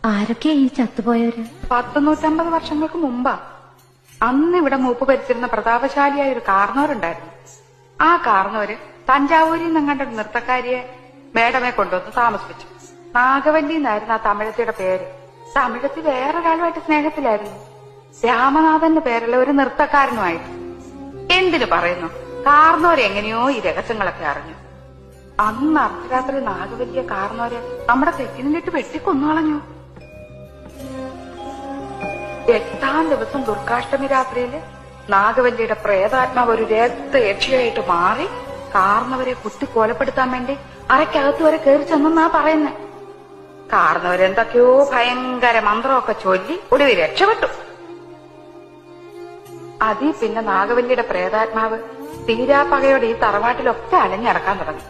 ആരൊക്കെയാ ഈ ചത്തുപോയവര്? 150 വർഷങ്ങൾക്ക് മുമ്പാ. അന്ന് ഇവിടെ മൂപ്പ് ഭരിച്ചിരുന്ന പ്രതാപശാലിയായ ഒരു കാർന്നവരുണ്ടായിരുന്നു. ആ കാർന്നവര് തഞ്ചാവൂരിൽ നിന്നങ്ങണ്ട നൃത്തക്കാരിയെ മേഡമെ കൊണ്ടുവന്ന് താമസിപ്പിച്ചു. നാഗവല്ലി എന്നായിരുന്നു ആ തമിഴത്തിയുടെ പേര്. തമിഴത്തി വേറൊരാളുമായിട്ട് സ്നേഹത്തിലായിരുന്നു. രാമനാഥന്റെ പേരുള്ള ഒരു നൃത്തക്കാരനുമായിട്ട്. എന്തിനു പറയുന്നു, കാർന്നവരെങ്ങനെയോ ഈ രഹസ്യങ്ങളൊക്കെ അറിഞ്ഞു. അന്ന് അർദ്ധരാത്രി നാഗവല്ലിയെ കാർന്നവരെ നമ്മുടെ തെക്കിനിട്ട് വെട്ടിക്കൊന്നുകളഞ്ഞു. 8ാം ദിവസം ദുർഗാഷ്ടമി രാത്രിയില് നാഗവല്ലിയുടെ പ്രേതാത്മാവ് ഒരു രക്തയക്ഷിയായിട്ട് മാറി കാർന്നവരെ കുത്തി കൊലപ്പെടുത്താൻ വേണ്ടി അരക്കകത്ത് വരെ കയറി ചെന്നാ പറയുന്നേ. കാർന്നവരെന്തൊക്കെയോ ഭയങ്കര മന്ത്രമൊക്കെ ചൊല്ലി ഒടുവിൽ രക്ഷപ്പെട്ടു. അതിൽ പിന്നെ നാഗവല്ലിയുടെ പ്രേതാത്മാവ് തീരാപ്പകയോടെ ഈ തറവാട്ടിലൊക്കെ അലഞ്ഞടക്കാൻ തുടങ്ങി.